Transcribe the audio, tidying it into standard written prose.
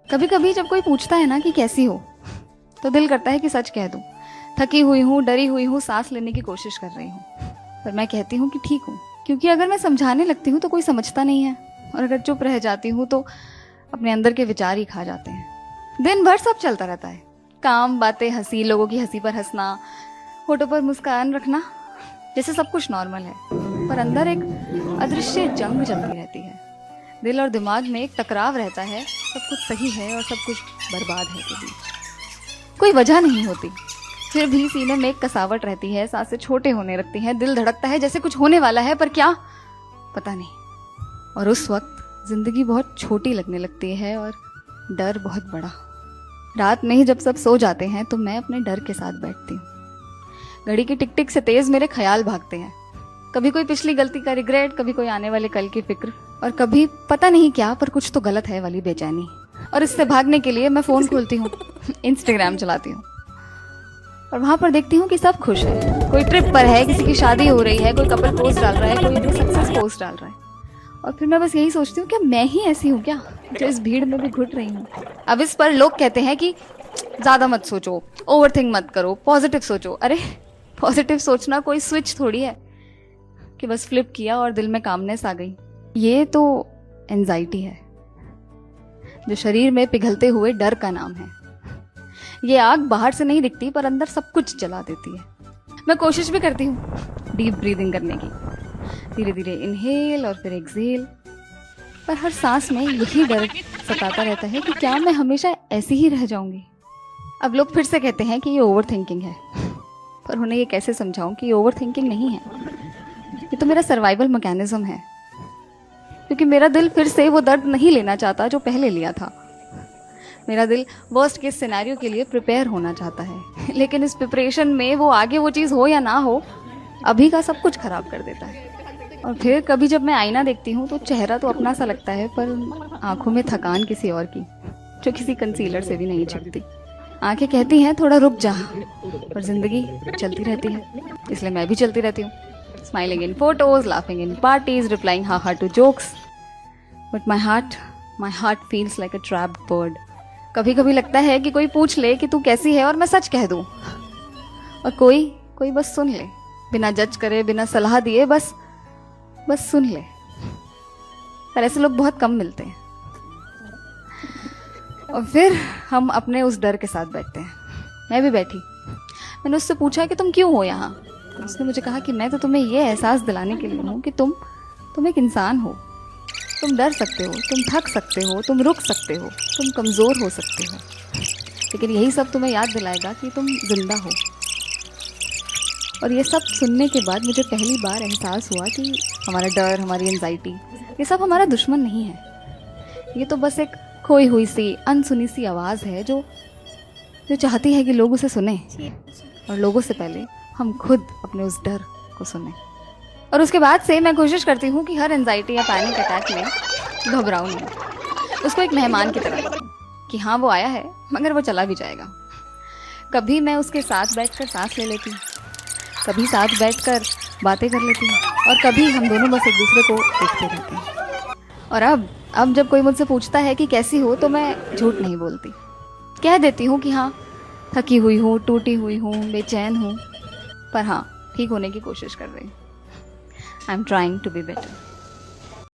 कभी कभी जब कोई पूछता है ना कि कैसी हो, तो दिल करता है कि सच कह दूं। थकी हुई हूँ, डरी हुई हूँ, सांस लेने की कोशिश कर रही हूँ, पर मैं कहती हूँ कि ठीक हूँ। क्योंकि अगर मैं समझाने लगती हूँ तो कोई समझता नहीं है, और अगर चुप रह जाती हूँ तो अपने अंदर के विचार ही खा जाते हैं। दिन भर सब चलता रहता है, काम, बातें, हंसी, लोगों की हंसी पर हंसना, होठों पर मुस्कान रखना, जैसे सब कुछ नॉर्मल है। पर अंदर एक अदृश्य जंग चलती रहती है। दिल और दिमाग में एक टकराव रहता है, सब कुछ सही है और सब कुछ बर्बाद है के बीच। कोई वजह नहीं होती, फिर भी सीने में एक कसावट रहती है, सांसें छोटे होने लगती हैं, दिल धड़कता है जैसे कुछ होने वाला है, पर क्या पता नहीं। और उस वक्त जिंदगी बहुत छोटी लगने लगती है और डर बहुत बड़ा। रात में ही जब सब सो जाते हैं तो मैं अपने डर के साथ बैठती हूँ। घड़ी की टिक टिक से तेज मेरे ख्याल भागते हैं। कभी कोई पिछली गलती का रिग्रेट, कभी कोई आने वाले कल की फिक्र, और कभी पता नहीं क्या पर कुछ तो गलत है वाली बेचैनी। और इससे भागने के लिए मैं फोन खोलती हूँ, इंस्टाग्राम चलाती हूँ, और वहां पर देखती हूँ कि सब खुश है। कोई ट्रिप पर है, किसी की शादी हो रही है, कोई कपल पोस्ट डाल रहा है, कोई अपनी सक्सेस पोस्ट डाल रहा है। और फिर मैं बस यही सोचती हूँ, क्या मैं ही ऐसी हूँ क्या, जो इस भीड़ में भी घुट रही हूँ। अब इस पर लोग कहते हैं कि ज्यादा मत सोचो, ओवरथिंक मत करो, पॉजिटिव सोचो। अरे पॉजिटिव सोचना कोई स्विच थोड़ी है कि बस फ्लिप किया और दिल में कामनेस आ गई। ये तो एंजाइटी है, जो शरीर में पिघलते हुए डर का नाम है। ये आग बाहर से नहीं दिखती, पर अंदर सब कुछ जला देती है। मैं कोशिश भी करती हूँ डीप ब्रीदिंग करने की, धीरे धीरे इनहेल और फिर एक्सहेल, पर हर सांस में यही डर सताता रहता है कि क्या मैं हमेशा ऐसी ही रह जाऊंगी। अब लोग फिर से कहते हैं कि ये ओवर थिंकिंग है, पर उन्हें ये कैसे समझाऊं कि ये ओवर थिंकिंग नहीं है, ये तो मेरा सर्वाइवल मैकेनिज्म है। क्योंकि मेरा दिल फिर से वो दर्द नहीं लेना चाहता जो पहले लिया था। मेरा दिल वर्स्ट केस सिनेरियो के लिए प्रिपेयर होना चाहता है, लेकिन इस प्रिपरेशन में वो आगे वो चीज़ हो या ना हो, अभी का सब कुछ खराब कर देता है। और फिर कभी जब मैं आईना देखती हूँ तो चेहरा तो अपना सा लगता है, पर आंखों में थकान किसी और की, जो किसी कंसीलर से भी नहीं छिपती। आंखें कहती हैं थोड़ा रुक जा, पर जिंदगी चलती रहती है, इसलिए मैं भी चलती रहती हूँ। Smiling in photos, laughing in parties, replying haha to jokes. But my heart feels like a trapped bird. कभी कभी लगता है कि कोई पूछ ले कि तू कैसी है और मैं सच कह दूं, और कोई बस सुन ले, बिना जज करे, बिना सलाह दिए, बस सुन ले। पर ऐसे लोग बहुत कम मिलते हैं। और फिर हम अपने उस डर के साथ बैठते हैं। मैं भी बैठी। मैंने उससे पूछा कि तुम क्यों हो यहाँ। उसने मुझे कहा कि मैं तो तुम्हें ये एहसास दिलाने के लिए हूँ कि तुम एक इंसान हो। तुम डर सकते हो, तुम थक सकते हो, तुम रुक सकते हो, तुम कमज़ोर हो सकते हो, लेकिन यही सब तुम्हें याद दिलाएगा कि तुम जिंदा हो। और ये सब सुनने के बाद मुझे पहली बार एहसास हुआ कि हमारा डर, हमारी एंजाइटी, ये सब हमारा दुश्मन नहीं है। ये तो बस एक खोई हुई सी, अनसुनी सी आवाज़ है जो चाहती है कि लोग उसे सुने, और लोगों से पहले हम खुद अपने उस डर को सुने। और उसके बाद से मैं कोशिश करती हूँ कि हर एंजाइटी या पैनिक अटैक में घबराऊं नहीं, उसको एक मेहमान की तरह, कि हाँ वो आया है मगर वो चला भी जाएगा। कभी मैं उसके साथ बैठकर सांस ले लेती हूँ, कभी साथ बैठकर बातें कर लेती हूँ, और कभी हम दोनों बस एक दूसरे को देखते रहते हैं। और अब जब कोई मुझसे पूछता है कि कैसी हो, तो मैं झूठ नहीं बोलती, कह देती हूँ कि हाँ थकी हुई हूँ, टूटी हुई हूँ, बेचैन हूँ, पर हाँ ठीक होने की कोशिश कर रही हूँ। I am trying to be better.